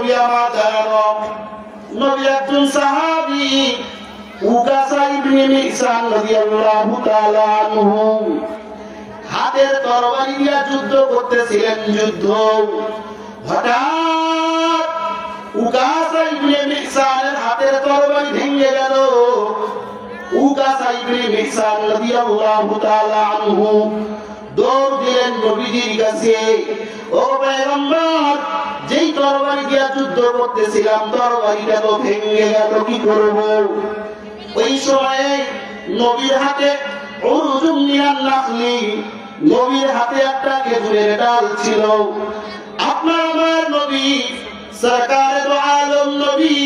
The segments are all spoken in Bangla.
নবী আমার জানো নবী একজন সাহাবী উকাসা ইবনে মিহসান রাদিয়াল্লাহু তাআলা আনহু হাতের তরবারি দিয়ে যুদ্ধ করতেছিলেন। যুদ্ধ হঠাৎ উকাসা ইবনে মিহসানের হাতের তরবারি ভেঙে গেল। উকাসা ইবনে মিহসান রাদিয়াল্লাহু তাআলা আনহু দৌড় দিলেন নবীজির কাছে। ও পয়গম্বর, যেই তরবারি দিয়ে যুদ্ধ করতেছিলাম তরবারিটা তো ভেঙে গেল, কি করব? ওই সময়ে নবীর হাতে উরুজুম মিনান নাখলি, নবীর হাতে একটা খেজুরের ডাল ছিল। আপনার আমার নবী সরকারে দো আলম নবী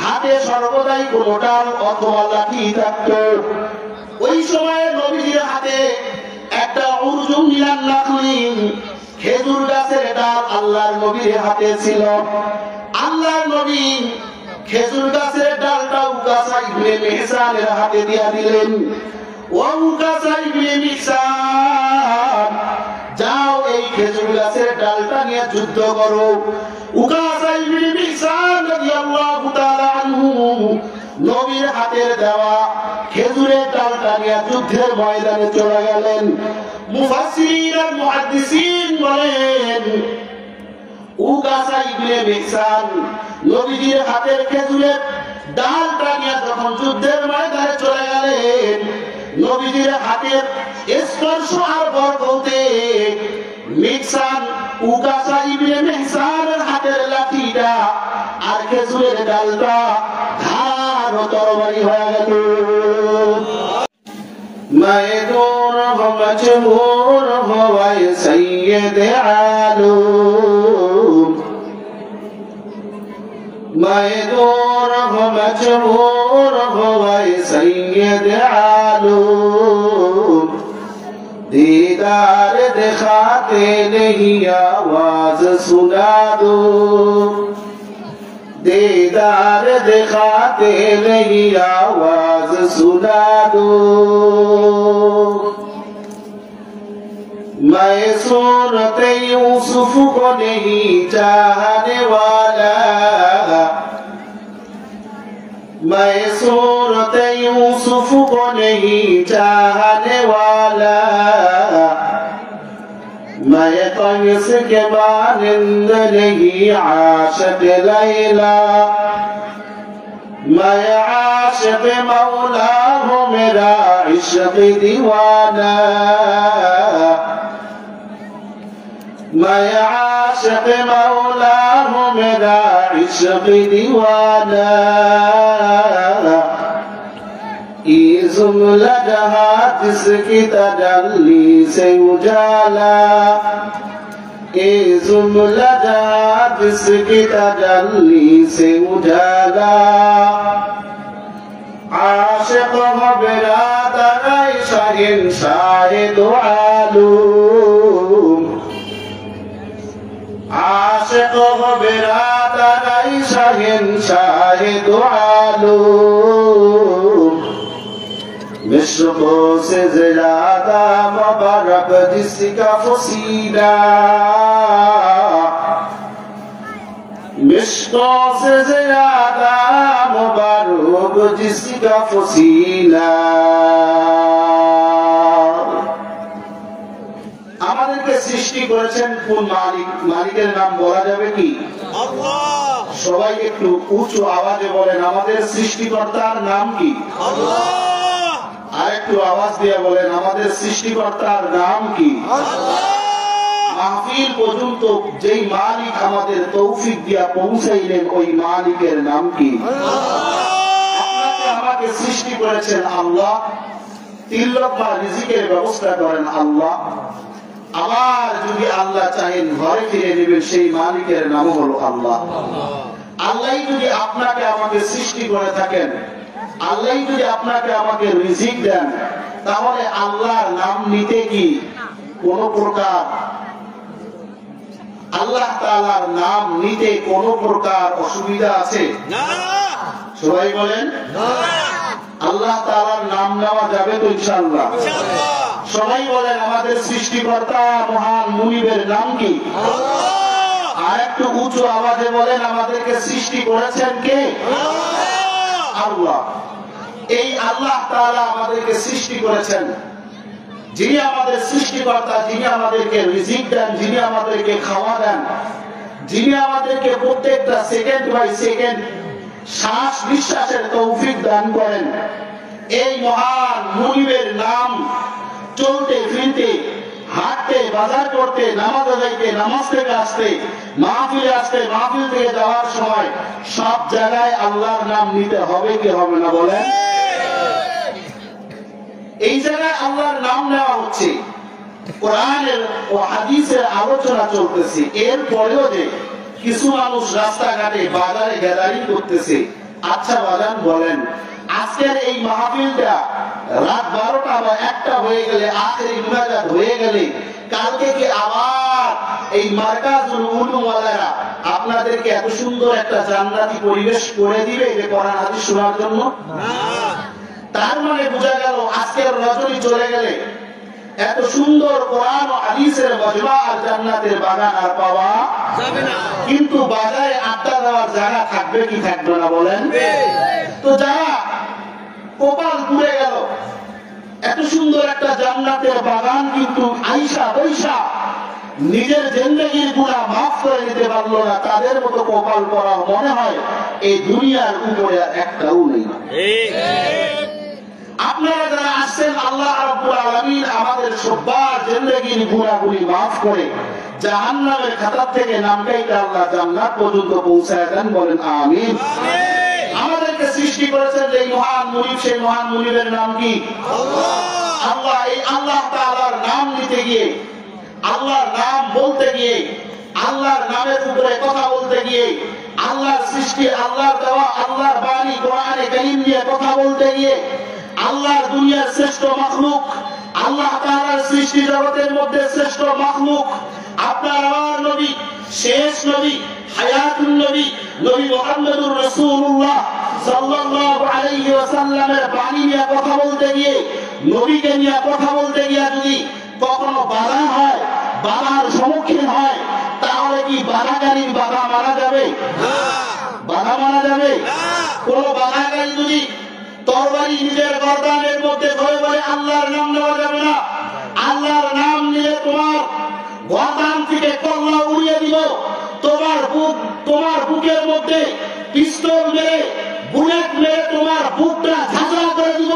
হাতে সর্বদাই কোনো ডাল অথবা লাঠি থাকতো। ওই সময়ে নবীর হাতে একটা উরুজুম মিনান নাখলি খেজুর গাছের ডাল আল্লাহর নবীর হাতে ছিল। আল্লাহর নবী খেজুর গাছের ডালটা উকাসা ইবনে মিহসানের হাতে দিয়া দিলেন। ও উকাসা ইবনে মিহসান, যাও এই খেজুর গাছের ডালটা নিয়ে যুদ্ধ করো। উকাসা ইবনে মিহসান রাদিয়াল্লাহু তাআলা আনহু নবীর হাতের দেওয়া খেজুরের ডালটা নিয়ে যুদ্ধের ময়দানে চলে গেলেন। মুফাসসিরিন আর মুহাদ্দিসিন বলেন উকাসা ইবনে মিহসান নবীজির হাতের খেজুরের ডালটা নিয়ে যখন যুদ্ধের ময়দানে চলে গেলেন, নবীজির হাতের স্পর্শ আর বরকতে মিহসান উকাসা ইবনে মিহসানের হাতের লাঠিটা আর খেজুরের ডালটা ধার ও তরবারি হয়ে গেল। মায়দুর মজবুর হওয়ায় সৈয়দ আলম, মায়দুর মজবুর হওয়ায় সৈয়দ আলম, दीदार दिखाते नहीं आवाज सुना दो, दीदार दिखाते नहीं आवाज सुना दो। मैं सूरत यूसुफ को नहीं चाहने वाला, मैं सूरत यूसुफ को नहीं चाहने वाला, मैं कयस के मानिंद नहीं आशिक लैला, मैं आशिक मौला हूँ मेरा इश्क दीवाना, मैं आशिक मौला हूँ मेरा इश्क दीवाना। ये जुमला जहाँ जिसकी तजल्ली से उजाला, ये जुमला जहाँ जिसकी तजल्ली से उजाला, आशिक हो बिरादर शहंशाह दो आलम, आशिक हो बिरादर शहंशाह दो आलम, मिश्कों से ज्यादा मुबारक जिसका फसीला, मिश्कों से ज्यादा मुबारक जिसका फसीला। আমাদেরকে সৃষ্টি করেছেন কোন মালিক? মালিকের নাম বলা যাবে কি? আল্লাহ। সবাই একটু উঁচু আওয়াজে বলেন আমাদের সৃষ্টিকর্তার নাম কি? আল্লাহ। আর একটু আওয়াজ দিয়ে বলেন আমাদের সৃষ্টিকর্তার নাম কি? আল্লাহ। মাহফিল পর্যন্ত যেই মালিক আমাদের তৌফিক দিয়া পৌঁছাইলেন ওই মালিকের নাম কি? আল্লাহ। আপনাকে আমাকে সৃষ্টি করেছেন আল্লাহ, তিন লোকমা রিজিকের ব্যবস্থা করেন আল্লাহ। আবার যদি আল্লাহ চাহেন ঘরে ফিরে নেবেন সেই মালিকের নাম হলো আল্লাহ। আল্লাহ যদি আপনাকে আমাকে সৃষ্টি করে থাকেন, আল্লাহ যদি আপনাকে আমাকে রিজিক দেন, তাহলে আল্লাহর নাম নিতে কি কোন প্রকার আল্লাহ তাআলার নাম নিতে কোন প্রকার অসুবিধা আছে? না। সবাই বলেন না। আল্লাহ তাআলার নাম নেওয়া যাবে তো ইনশাআল্লাহ? ইনশাআল্লাহ। সবাই বলেন আমাদের সৃষ্টিকর্তা মহান মুনিবের নাম কি? আল্লাহ। আরেকটু একটু উঁচু আওয়াজে বলেন, আমাদেরকে সৃষ্টি করেছেন কে? আল্লাহ। এই আল্লাহ তাআলা আমাদেরকে সৃষ্টি করেছেন। যিনি আমাদের সৃষ্টিকর্তা, যিনি আমাদেরকে রিজিক দেন, যিনি আমাদেরকে খাওয়া দেন, যিনি আমাদেরকে প্রত্যেকটা সেকেন্ড বাই সেকেন্ড শ্বাস নিঃশ্বাসের তৌফিক দান করেন, এই মহান মুনিবের নাম চলতে ফিরতে, হাঁটতে, বাজার করতে, নামাজ আদাইতে, নামাজ থেকে আসতে, মাহফিলে আসতে, মাহফিল থেকে যাওয়ার সময় সব জায়গায় আল্লাহর নাম নিতে হবে কি হবে না বলেন? এই জায়গায় আল্লাহর নাম নেওয়া হচ্ছে, কোরআনের ও হাদিসের আলোচনা চলতেছে। এর পরেও যে কিছু মানুষ রাস্তাঘাটে বাজারে গ্যাদারিং করতেছে। আচ্ছা বাজান বলেন, আজকের এই মাহফিলটা রাত 12টা বা 1টা হয়ে গেলে, আখেরি মুনাজাত হয়ে গেলে, কালকে কি আবার এই মার্কাজুল উলুম ওয়ালারা আপনাদেরকে এত সুন্দর একটা জান্নাতি পরিবেশ করে দিবে যে কোরআন হাদিস শোনার জন্য? তার মানে বোঝা গেল আজকের রজনী চলে গেলে এত সুন্দর কোরআন ও হাদিসের মজমা আর জান্নাতের বাগান আর পাওয়া যাবে না। কিন্তু বাজারে আড্ডা দেওয়ার জায়গা থাকবে কি থাকবে না বলেন? তো যারা কপাল পুড়ে গেল, এত সুন্দর একটা জান্নাতের বাগান কিন্তু আইসা বৈশা নিজের জিন্দেগির গুনাহ মাফ করে নিতে পারলো না, তাদের মতো কপাল পড়া মনে হয় এই দুনিয়ার উপরে আর একটাও নেই। আপনারা যারা আসছেন, আল্লাহ রাব্বুল আলামিন আমাদের সবার জিন্দেগির গুনাহগুলি মাফ করে জাহান্নামের খাতা থেকে নাম কাইটা আল্লাহ জান্নাত পর্যন্ত পৌঁছায় দেন, বলেন আমিন। আমাদেরকে সৃষ্টি করেছেন যে মহান মুনিব, সেই মহান মুনিবের নাম কি? আল্লাহ। এই আল্লাহ তাআলার নাম নিতে গিয়ে, আল্লাহর নাম বলতে গিয়ে, আল্লাহর নামের উপরে কথা বলতে গিয়ে, আল্লাহর সৃষ্টি, আল্লাহর দেওয়া, আল্লাহর বাণী কোরআনে কারীম নিয়ে কথা বলতে গিয়ে, আল্লাহর দুনিয়ার শ্রেষ্ঠ মাখলুক, আল্লাহ তাআলার সৃষ্টি জগতের মধ্যে শ্রেষ্ঠ মাখলুক, আপনার আমার নবী, শেষ নবী, হায়াতুন নবী, নবী মুহাম্মদুর রাসূলুল্লাহ সাল্লাল্লাহু আলাইহি ওয়াসাল্লামের বাণী নিয়ে কথা বলতে গিয়ে, নবীকে নিয়ে কথা বলতে গিয়ে যদি কখনো বাধা হয়, বাধার সম্মুখীন হয়, তাহলে কি বাধাকারীর বাধা মানা যাবে? বাধা মানা যাবে? কোন বাধাকারী যদি তরবারি নিজের গর্দানের মধ্যে ধরে বলে আল্লাহর নাম নেওয়া যাবে না, আল্লাহর নাম নিয়ে তোমার গর্দান থেকে কল্লা উড়িয়ে দিব, তোমার বুকের মধ্যে পিস্তল মেরে, বুলেট মেরে তোমার বুকটা ঝাঁঝরা করে দিব।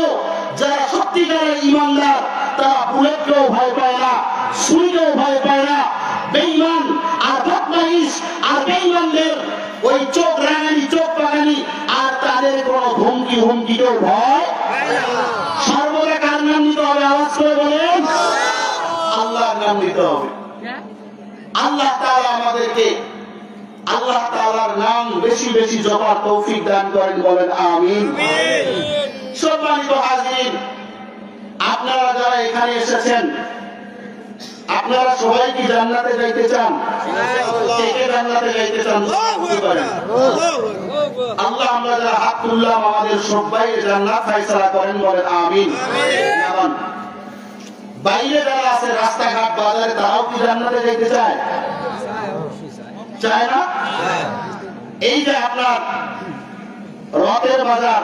যারা সত্যিকারের ঈমানদার তারা বুলেটকেও ভয় পায় না, ছুরিকেও ভয় পায় না। বেঈমান আর বদমাইশ আর বেঈমানদের ওই চোখ রাঙানি, চোখ পাকানি আর তাদের কোন ধমকি হুমকিকেও ভয় সর্বদা কার নাম নিতে হবে? আওয়াজ করে বলেন, আল্লাহর নাম নিতে হবে। আল্লাহ তাআলা আমাদেরকে আল্লাহ তাআলার নাম বেশি বেশি জপার তৌফিক দান করেন, বলেন আমিন। সম্মানিত হাজিরিন, আপনারা যারা এখানে এসেছেন, আপনারা সবাই কি জান্নাতে যাইতে চান? কে কে জান্নাতে যাইতে চান? আল্লাহ আমরা যারা হাত তুললাম আমাদের সবাই জান্নাত ফয়সালা করেন, বলেন আমিন। বাইরে যারা আছে রাস্তাঘাট বাজারে, তারাও কি জান্নাতে যাইতে চায়? চায় না? এই যে আপনার রথের বাজার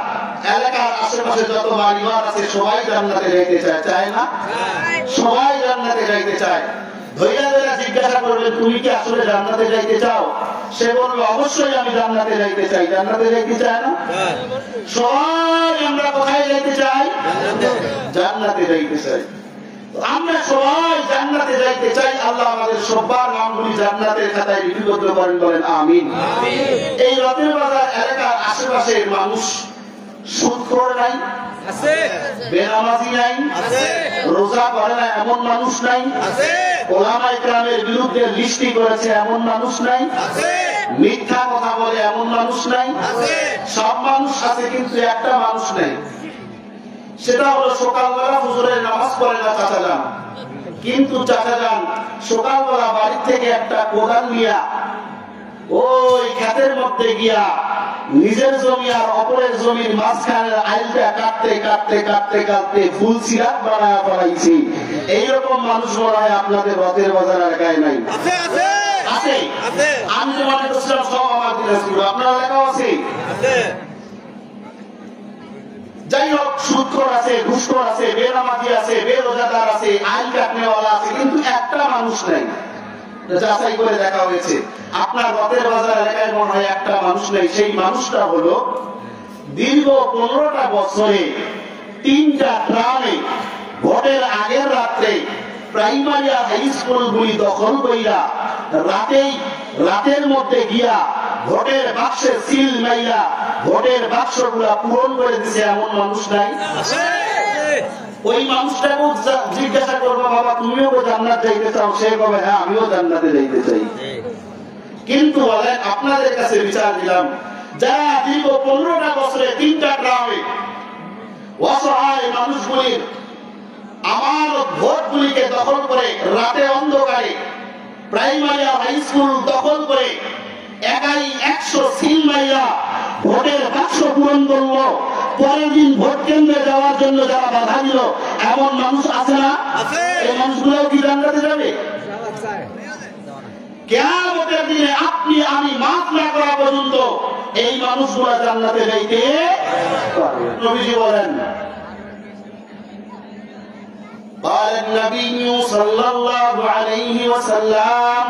এলাকার আশেপাশে যত বাড়িঘর আছে সবাই জান্নাতে যাইতে চায়, চায় না? সবাই জান্নাতে যাইতে চায়। ধৈর্য ধরে জিজ্ঞাসা করবেন, তুমি কি আসলে জান্নাতে যাইতে চাও? সে বলবে অবশ্যই আমি জান্নাতে যাইতে চাই। জান্নাতে যাইতে চায় না? সবাই আমরা কোথায় যাইতে চাই? জান্নাতে যাইতে চাই। আমরা সবাই জান্নাতে যাইতে চাই। আল্লাহ আমাদের সবার নামগুলি জান্নাতের খাতায় লিপিবদ্ধ করেন, বলেন আমিন। এই রথের বাজার এলাকার আশেপাশের মানুষ সুদখোর নাই, বেনামাজি নাই, রোজা করে না এমন মানুষ নাই, ওলামা ইকরামের বিরুদ্ধে লিস্টি করেছে এমন মানুষ নাই, মিথ্যা কথা বলে এমন মানুষ নাই। সব মানুষ আছে, কিন্তু একটা মানুষ নাই, সেটা হলো সকালবেলা ফজরের নামাজ পড়ে না চাচা যান, কিন্তু চাচা যান সকালবেলা বাড়ি থেকে একটা কোদাল নিয়া ওই ক্ষেতের মধ্যে গিয়া নিজের জমি আর অপরের জমির মাঝখানের আইলটা কাটতে কাটতে কাটতে কাটতে ফুল সিরাত বানায় পড়াইছি। এইরকম মানুষ মনে হয় আপনাদের রথের বাজার এলাকায় নাই? আছে? আমি মনে করছিলাম সব আমার দিনাজপুর, আপনার লেখা আছে। যাই হোক, সুদখোর আছে, ঘুষখোর আছে, বেনামাজি আছে, বেরোজাদার আছে, আইন কাটনেওয়ালা আছে, কিন্তু একটা মানুষ নাই। যাচাই করে দেখা হয়েছে আপনার রথের বাজার এলাকায় মনে হয় একটা মানুষ নেই। সেই মানুষটা হলো দীর্ঘ 15টা বছরে 3টা গ্রামে ভোটের আগের রাত্রে প্রাইমারি আর হাই স্কুলগুলি দখল কইরা রাতের মধ্যে গিয়া ভোটের বাক্সে সিল মাইরা ভোটের বাক্সগুলা পূরণ করে দিছে এমন মানুষ নাই? ওই মানুষটাকে জিজ্ঞাসা করবো, বাবা তুমিও তো জান্নাত যাইতে চাও? সে কবে হ্যাঁ আমিও জান্নাতে যাইতে চাই। কিন্তু বলেন, আপনাদের কাছে বিচার দিলাম, যারা দীর্ঘ 15টা বছরে 3টা গ্রামে অসহায় মানুষগুলির আমার ভোটগুলিকে দখল করে রাতে অন্ধকারে প্রাইমারি আর হাই স্কুল দখল করে একাই 100 সিল মাইরা ভোটের বাক্স পূরণ করলো, পরের দিন ভোট কেন্দ্রে যাওয়ার জন্য যারা বাধা দিল, এমন মানুষ আছে না? এই মানুষগুলো কি জান্নাতে যাবে? কিয়ামতের দিনে আপনি আমি মাফ না করা পর্যন্ত এই মানুষগুলো জান্নাতে যাইতে পারবে। নবীজি বলেন, قال النبي صلى الله عليه وسلم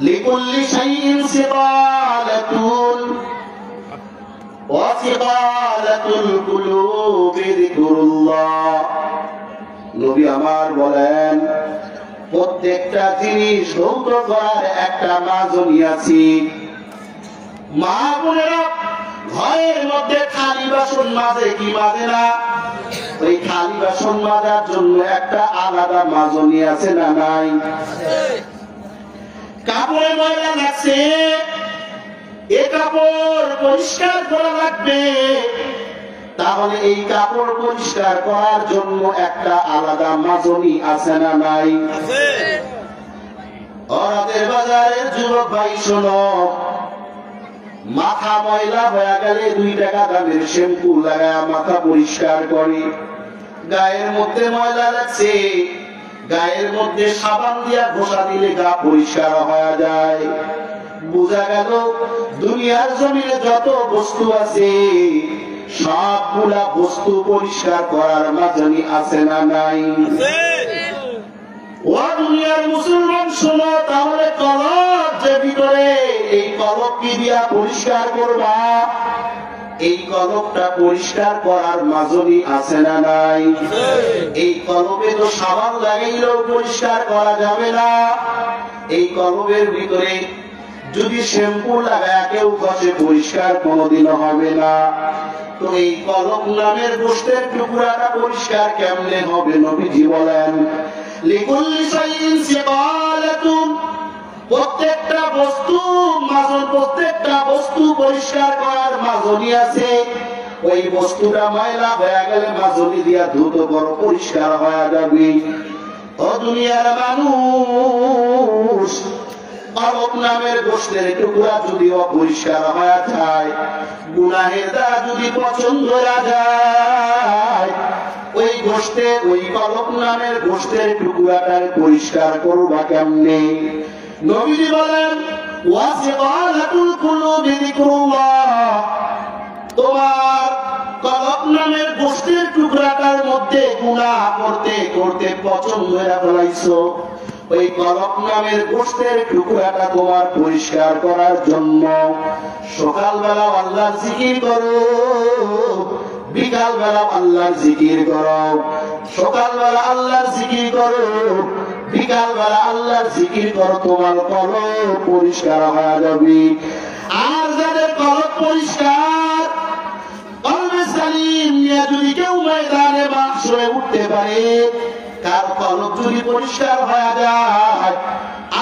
لكل شيء سقالة وسقالة القلوب ذكر الله। নবী আমার বলেন, প্রত্যেকটা জিনিস ধৌত করার একটা মাজনি আছে। মা বোনেরা, ঘরের মধ্যে খালি বাসন মাজে কি মাজে না? ওই খালি বাসন মাজার জন্য একটা আলাদা মাজনি আছে না নাই? কাপড়ে ময়লা লাগছে, এ কাপড় পরিষ্কার করা লাগবে, তাহলে এই কাপড় পরিষ্কার করার জন্য একটা আলাদা মাজনি আছে না নাই? ওরাদের বাজারের যুবক ভাই শোনো, মাথা ময়লা হয়ে গেলে 2 টাকা দামের শ্যাম্পু লাগায় মাথা পরিষ্কার করে। গায়ের মধ্যে ময়লা লাগছে, গায়ের মধ্যে সাবান দিয়া ঘষা দিলে গা পরিষ্কার হয়ে যায়। বোঝা গেল দুনিয়ার জমিনে যত বস্তু আছে সবগুলা বস্তু পরিষ্কার করার মাজনি আছে না নাই? ও দুনিয়ার মুসলমান শোনো, তাহলে কলব যে ভিতরে, এই কলব কি দিয়া পরিষ্কার করবা? এই কলবটা পরিষ্কার করার মাজনি আছে না নাই? এই কলবে তো সাবান লাগাইলেও পরিষ্কার করা যাবে না। এই কলবের ভিতরে যদি শ্যাম্পু লাগায় কেউ ঘষে পরিষ্কার কোনোদিনও হবে না। তো এই কলব নামের গোশতের টুকরাটা পরিষ্কার কেমনে হবে? নবীজি বলেন, লিকুল্লি শাইইন সিকালাতুন, প্রত্যেকটা বস্তু পরিষ্কার করার মাজনি আছে। ওই বস্তুটা ময়লা হয়ে গেলে মাজনি দিয়া দ্রুত করো, পরিষ্কার হয়ে যাবে। ও দুনিয়ার মানুষ, কলব নামের গোশতের টুকরা যদি অপরিষ্কার হয়ে যায়, গুনাহের দ্বারা যদি পছন্দ হয়ে যায়, ওই গোশতে, ওই কলব নামের গোশতের টুকরাটার পরিষ্কার করবা কেমনে? নবীজি বলেন, ওয়াসিকালাতুল কুলুবি যিকরুল্লাহ, তোমার কলব নামের গোশতের টুকরাটার মধ্যে গুনাহ করতে করতে পছন্দ হয়ে ফেলাইছো, ওই কলব নামের গোশতের টুকরাটা তোমার পরিষ্কার করার জন্য সকালবেলা আল্লাহর জিকির করো, বিকালবেলা আল্লাহর জিকির করো। সকালবেলা আল্লাহর জিকির করো, বিকালবেলা আল্লাহর জিকির করো, তোমার কলব পরিষ্কার হয়ে যাবে। আর যাদের কলব পরিষ্কার, কলবে সালিম নিয়ে যদি কেউ ময়দানে মাহশরে উঠতে পারে, কার কলব যদি পরিষ্কার হয়ে যায়,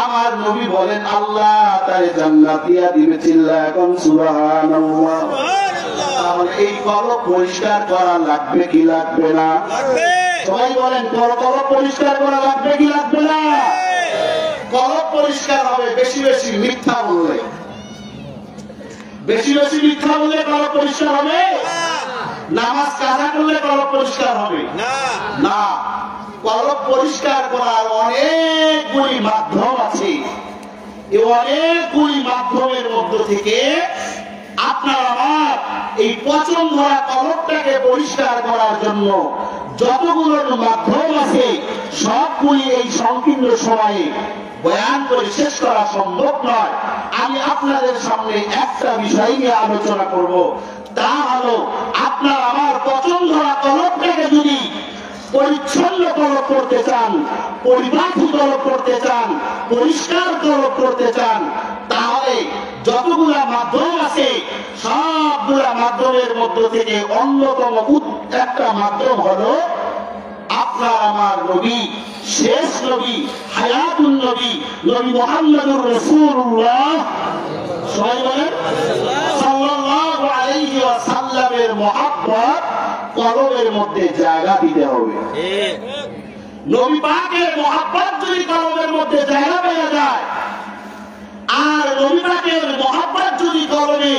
আমার নবী বলেন আল্লাহ তারে জান্নাত দিয়া দিবে। চিল্লায় এখন সুবহানাল্লাহ। তাহলে এই কলব পরিষ্কার করা লাগবে কি লাগবে না? সবাই বলেন, কলব পরিষ্কার করা লাগবে কি লাগবে না? কলব পরিষ্কার হবে বেশি বেশি মিথ্যা বললে। বেশি বেশি মিথ্যা বললে কলব পরিষ্কার হবে? নামাজ কাজা করলে কলব পরিষ্কার হবে না। কলব পরিষ্কার করার অনেকগুলি মাধ্যম আছে, এই অনেকগুলি মাধ্যমের মধ্য থেকে আপনার আমার এই পচন ধরা কলবটাকে পরিষ্কার করার জন্য যতগুলো মাধ্যম আছে সবগুলি এই সংকীর্ণ সময়ে বয়ান করে শেষ করা সম্ভব নয়। আমি আপনাদের সামনে একটা বিষয় নিয়ে আলোচনা করব, তা হলো আপনার আমার পচন ধরা কলবটাকে যদি পরিচ্ছন্ন কলব করতে চান, পরিপাটি কলব করতে চান, পরিষ্কার কলব করতে চান, তাহলে যতগুলা মাধ্যম আছে সবগুলা মাধ্যমের মধ্য থেকে অন্যতম একটা মাধ্যম হলো আপনার আমার নবী, শেষ নবী, হায়াতুন নবী, নবী মুহাম্মদুর রাসূলুল্লাহ সাল্লাল্লাহু আলাইহি ওয়াসাল্লামের মহব্বত কলবের মধ্যে জায়গা দিতে হবে। নবী পাকের মহব্বত যদি কলবের মধ্যে জায়গা পেয়ে যায়, আর নবী পাকের মহব্বত যদি কলবে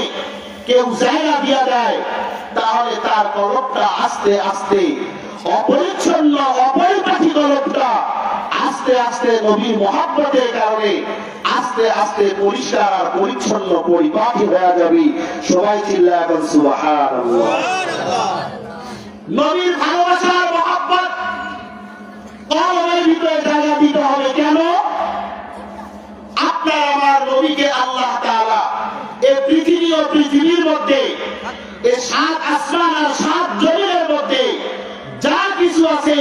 কেউ জায়গা দিয়ে দেয়, তাহলে তার কলবটা আস্তে আস্তে অপরিচ্ছন্ন অপরিপাটি কলবটা আস্তে আস্তে নবীর মহব্বতের কারণে আস্তে আস্তে পরিষ্কার আর পরিচ্ছন্ন পরিপাটি হয়ে যাবে। সবাই চিল্লায় এখন সুবহানাল্লাহ। নবীর ভালোবাসার মহব্বত কলবের ভিতরে জায়গা দিতে হবে। কেন? আপনার আমার নবীকে আল্লাহ তাআলা এই পৃথিবী ও পৃথিবীর মধ্যে এই 7 আসমান আর 7 জমিনের মধ্যে যা কিছু আছে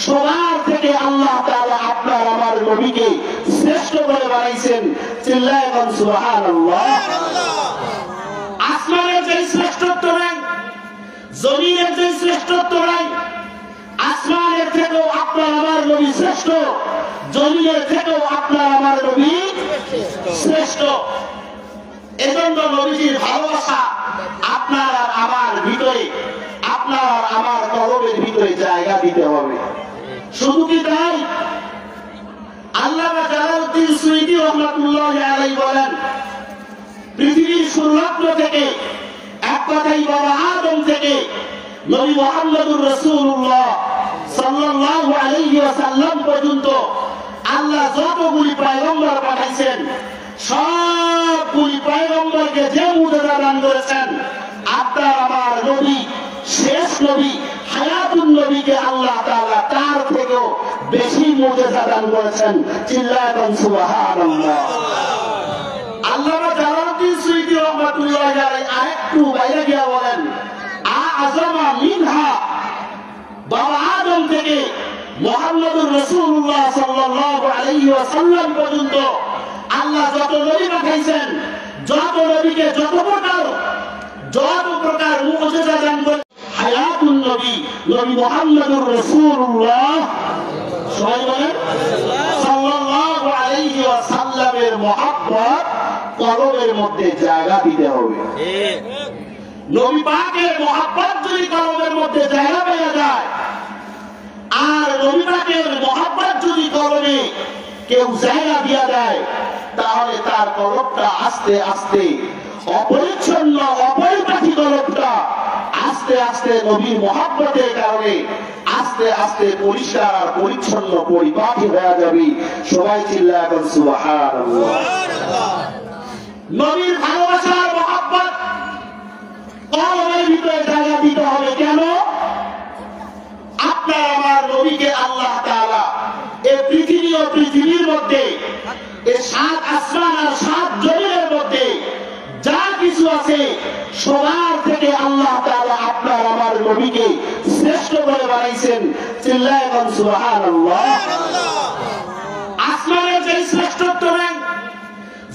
সবার থেকে আল্লাহ তাআলা আপনার আমার নবীকে শ্রেষ্ঠ করে বানাইছেন। চিল্লায় এখন সুবহানাল্লাহ। আসমানের যে শ্রেষ্ঠত্ব নাই, জমিনের যে শ্রেষ্ঠত্ব নাই, আসমানের থেকেও আপনার আমার নবী শ্রেষ্ঠ, জমিনের থেকেও আপনার আমার নবী শ্রেষ্ঠ। এজন্য নবীজির ভালোবাসা আপনার আর আমার ভিতরে, আপনার আর আমার কলবের ভিতরে জায়গা দিতে হবে। শুধু কি তাই? আল্লামা জালালউদ্দিন সুয়ুতী রাহমাতুল্লাহি আলাইহি বলেন, পৃথিবীর শুরুলগ্ন থেকে এক কথাই বাবা আদম থেকে নবী মুহাম্মদুর রাসূলুল্লাহ সাল্লাল্লাহু আলাইহি ওয়াসাল্লাম পর্যন্ত আল্লাহ যতগুলি পয়গম্বর পাঠাইছেন, সবগুলি পয়গম্বরকে যে মুজিজা দান করেছেন, আপনার আমার নবী, শেষ নবী, হায়াতুন নবীকে আল্লাহ তাআলা তার থেকেও বেশি মুজিজা দান করেছেন। চিল্লায় বলেন সুবহানাল্লাহ। আল্লামা জালালউদ্দিন সুয়ুতী রাহমাতুল্লাহি আলাইহি আরেকটু বাইরে গিয়ে বলেন, আযমা মিনহা, বাবা আদম থেকে মুহাম্মদুর রাসূলুল্লাহ সাল্লাল্লাহু আলাইহি ওয়াসাল্লাম পর্যন্ত আল্লাহ যত নবী পাঠাইছেন, যত নবীকে যত প্রকার মুজিজা দান করেছেন, হায়াতুন নবী, নবী মুহাম্মদুর রাসূলুল্লাহ সাল্লাল্লাহু আলাইহি ওয়াসাল্লামের মহব্বত কলবের মধ্যে জায়গা দিতে হবে। নবী পাকের মহব্বত যদি কলবের মধ্যে জায়গা পেয়ে যায়, আর নবী পাকের মহব্বত যদি কলবে কেউ জায়গা দিয়ে দেয়, তাহলে তার কলবটা আস্তে আস্তে অপরিচ্ছন্ন অপরিপাটি কলবটা আস্তে আস্তে নবীর মহব্বতের কারণে আস্তে আস্তে পরিষ্কার আর পরিচ্ছন্ন পরিপাটি হয়ে যাবে। সবাই চিল্লায় এখন সুবহানাল্লাহ। নবীর ভালোবাসার মহব্বত কলবের ভিতরে জায়গা দিতে হবে। কেন? আপনার আমার নবীকে আল্লাহ তাআলা এই পৃথিবী ও পৃথিবীর মধ্যে এই 7 আসমান আর 7 জমিনের মধ্যে যা কিছু আছে সবার থেকে আল্লাহ তাআলা আপনার আমার নবীকে শ্রেষ্ঠ করে বানাইছেন। চিল্লায় বলেন সুবহানাল্লাহ। আসমানের যে শ্রেষ্ঠত্ব নাই,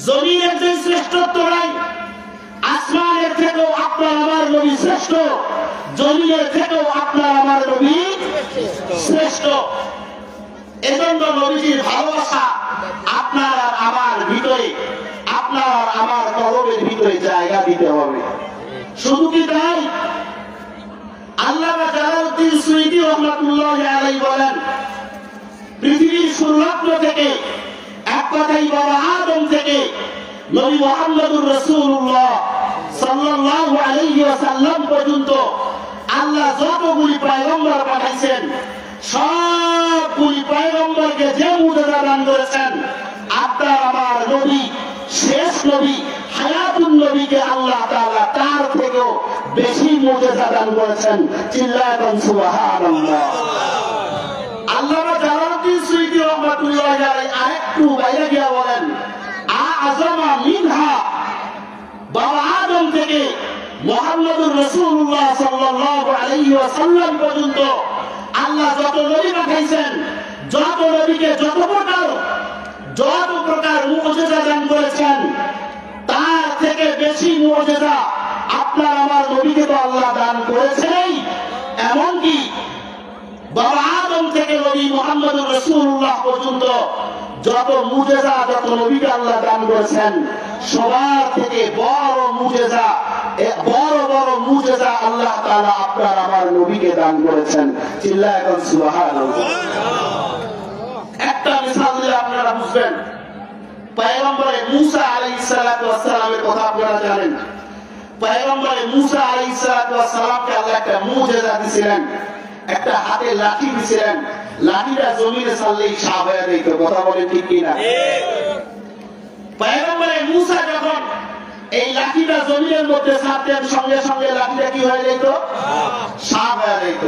জমিনের যে শ্রেষ্ঠত্ব নাই, আসমানের থেকেও আপনার আমার নবী শ্রেষ্ঠ, জমিনের থেকেও আপনার আমার নবী শ্রেষ্ঠ। এজন্য নবীজির ভালোবাসা আপনার আর আমার ভিতরে, আপনার আর আমার কলবের ভিতরে জায়গা দিতে হবে। শুধু কি তাই? আল্লামা জালালউদ্দিন সুয়ুতী রাহমাতুল্লাহি আলাইহি বলেন, পৃথিবীর শুরুলগ্ন থেকে এক কথাই বাবা আদম থেকে নবী মুহাম্মদুর রাসূলুল্লাহ সাল্লাল্লাহু আলাইহি ওয়াসাল্লাম পর্যন্ত আল্লাহ যতগুলি পয়গম্বর পাঠাইছেন, সবগুলি পয়গম্বরকে যে মুজিজা দান করেছেন, আপনার আমার নবী, শেষ নবী হায়াতুন নবীকে আল্লাহ তাআলা তার থেকেও বেশি মুজিজা দান করেছেন। চিল্লায় বলেন সুবহানাল্লাহ। আল্লামা জালালউদ্দিন সুয়ুতী রাহমাতুল্লাহি আলাইহি আরেকটু বাইরে গিয়ে বলেন, আযমা মিনহা, বাবা আদম থেকে মুহাম্মদুর রাসূলুল্লাহ সাল্লাল্লাহু আলাইহি ওয়াসাল্লাম পর্যন্ত আল্লাহ যত নবী পাঠাইছেন, যত নবীকে যত প্রকার মুজিজা দান করেছেন, তার থেকে বেশি মুজিজা আপনার আমার নবীকে তো আল্লাহ দান করেছেনই। এমনকি বাবা আদম থেকে নবী মুহাম্মদুর রাসূলুল্লাহ পর্যন্ত যত মুজিজা, যত নবীকে আল্লাহ দান করেছেন, সবার থেকে বড় মুজিজা, বড় বড় মুজিজা আল্লাহ তাআলা আপনার আমার নবীকে দান করেছেন। চিল্লায় বলেন সুবহানাল্লাহ। একটা মিসাল দিলে আপনারা বুঝবেন। পয়গম্বরে মুসা আলাইহিস সালাতু ওয়াস সালামের কথা আপনারা জানেন। পয়গম্বরে মুসা আলাইহিস সালাতু ওয়াস সালামকে আল্লাহ একটা মুজিজা দিয়েছিলেন, একটা হাতে লাঠি দিয়েছিলেন। লাঠিটা জমিনে ছাড়লেই সাপ হয়ে যেত। কথা বলে ঠিক কিনা? পয়গম্বরে মুসা যখন এই লাঠিটা জমিনের মধ্যে ছাড়তেন, সঙ্গে সঙ্গে লাঠিটা কি হয়ে যেত? সাপ হয়ে যেত।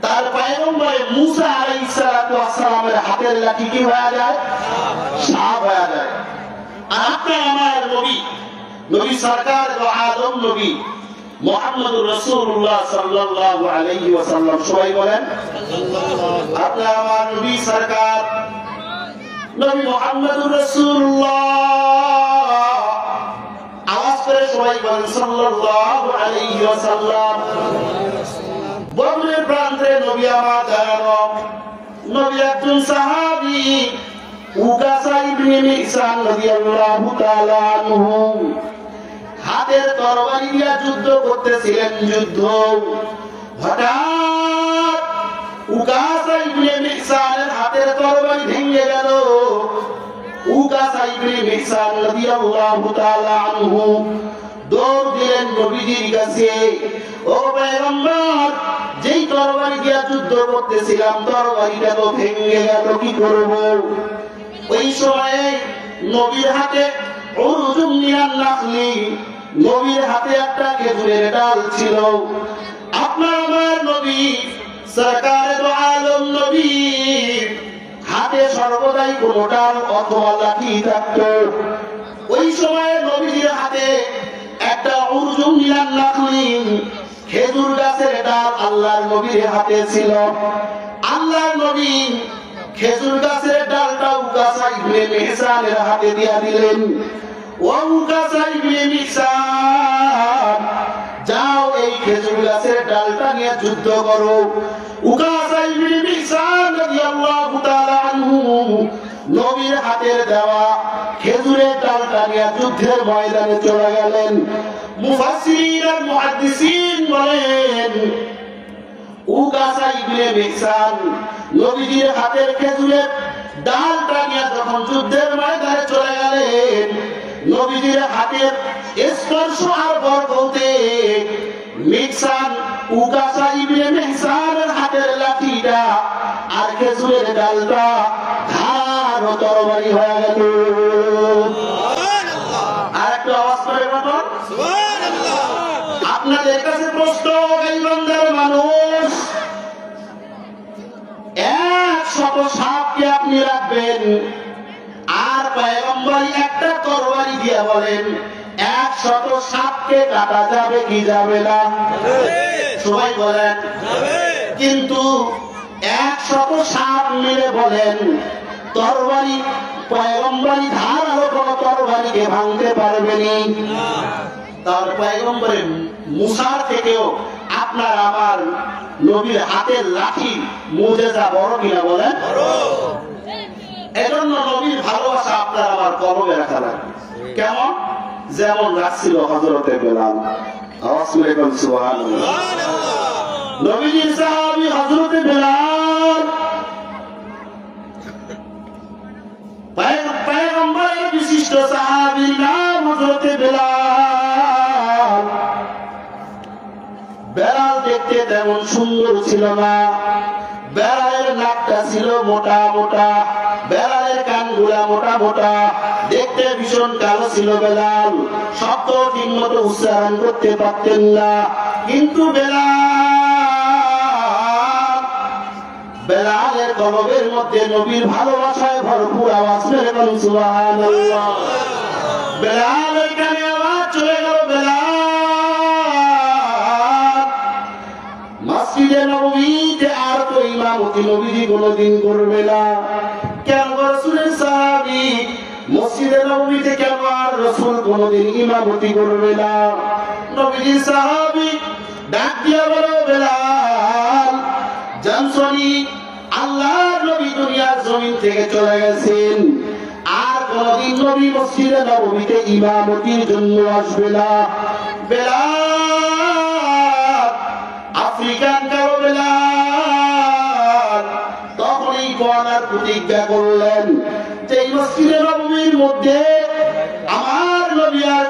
তার পয়গম্বরে মুসা আলাইহিস সালাতু ওয়াস সালামের হাতের লাঠি কি হয়ে যায়? সাপ হয়ে যায়। আর আপনার আমার নবী, নবী সরকার ও আদম নবী মুহাম্মদুর রাসূলুল্লাহ সাল্লাল্লাহু আলাইহি ওয়াসাল্লাম, সবাই বলেন আপনার আমার নবী সরকার নবী মুহাম্মদুর রাসূলুল্লাহ, আওয়াজ করে সবাই বলেন সাল্লাল্লাহু আলাইহি ওয়াসাল্লাম। বদরের প্রান্তে নবী আমার দাঁড়ানো, নবী একজন সাহাবী উকাসা ইবনে মিহসান রাদিয়াল্লাহু তাআলা আনহু হাতের তরবারি দিয়ে যুদ্ধ করতেছিলেন। যুদ্ধ হঠাৎ উকাসা ইবনে মিহসানের হাতের তরবারি ভেঙে গেল। উকাসা ইবনে মিহসান রাদিয়াল্লাহু তাআলা আনহু দৌড় দিলেন নবীজির কাছে, ও পয়গম্বর, যেই তরবারি দিয়ে যুদ্ধ করতেছিলাম তরবারিটা তো ভেঙে গেল, কি করব? ওই সময়ে নবীর হাতে উরুজুম মিনান নাখলি, নবীর হাতে একটা খেজুরের ডাল ছিল। আপনার আমার নবী সরকারে দো আলম নবী হাতে সর্বদাই কোনো ডাল অথবা লাঠি থাকতো। ওই সময়ে নবীর হাতে একটা উরুজুম মিনান নাখলি, খেজুর গাছের ডাল আল্লাহর নবীর হাতে ছিল। আল্লাহর নবী খেজুর গাছের ডালটা উকাসা ইবনে মিহসানের হাতে দিয়ে দিলেন। ও উকাসা ইবনে মিহসান, যাও এই খেজুর গাছের ডালটা নিয়ে যুদ্ধ করো। উকাসা ইবনে মিহসান রাদিয়াল্লাহু তাআলা আনহু নবীর হাতের দেওয়া খেজুরের ডালটা নিয়ে যুদ্ধের ময়দানে চলে গেলেন। মুফাসসিরিন আর মুহাদ্দিসিন বলেন, উকাসা ইবনে মিহসান নবীজির হাতের খেজুরের ডালটা নিয়ে যখন যুদ্ধের ময়দানে চলে গেলেন, নবীজির হাতের স্পর্শ আর বরকতে মিহসান উকাসা ইবনে মিহসানের হাতের লাঠিটা আর খেজুরের ডালটা ধার ও তরবারি হয়ে গেল। আর একটা আওয়াজ করে বলুন সুবহানাল্লাহ। আপনাদের কাছে প্রশ্ন, গাইবান্ধার মানুষ, 100 সাপকে আপনি রাখবেন আর পয়গম্বরী একটা তরবারি দিয়ে বলেন 100 সাপকে কাটা যাবে কি যাবে না? সবাই বলেন কিন্তু 100 সাপ মিলে বলেন তরবারি পয়গম্বরী ধারালো কোন তরবারিকে ভাঙতে পারবেনি। তার পয়গম্বরে মুসার থেকেও আপনার আমার নবীর হাতের লাঠি মুজিজা বড় কিনা বলেন? এজন্য নবীর ভালোবাসা আপনার আমার কলবে রাখা লাগবে। কেমন? যেমন রাখছিল হযরতে বেলাল। আওয়াজ করে বলুন সুবহানাল্লাহ। নবীজির সাহাবী হযরতে বেলাল পয়গম্বরের বিশিষ্ট সাহাবী নাম হযরতে বেলাল। বেলাল দেখতে তেমন সুন্দর ছিল না, বেলালের নাকটা ছিল মোটা মোটা, বেলালের কানগুলো গুলা মোটা মোটা, দেখতে ভীষণ কালো ছিল বেলাল, শব্দ ঠিক মতো উচ্চারণ করতে পারতেন না। কিন্তু বেলালের কলবের মধ্যে নবীর ভালোবাসায় ভরপুর আওয়াজ মেরে বলুন সুবহানাল্লাহ। বেলালের কানে আওয়াজ চলে গেল, বেলাল মসজিদে নববীতে আর তো ইমামতি নবীজি কোনোদিন করবে না। কেন রাসূলের সাহাবী মসজিদে নববীতে কেন আর রাসূল কোনোদিন ইমামতি করবে না? নবীজি সাহাবী ডাক দিয়া বলো, বেলাল জানসনি আল্লাহর নবী দুনিয়ার জমিন থেকে চলে গেছেন, আর কোনদিন নবী মসজিদে নববীতে ইমামতির জন্য আসবে না। বেলাল আফ্রিকান কারো বেলাল তখনই কোরআনের প্রতিজ্ঞা করলেন যে এই মসজিদে নববীর মধ্যে আমার নবী আর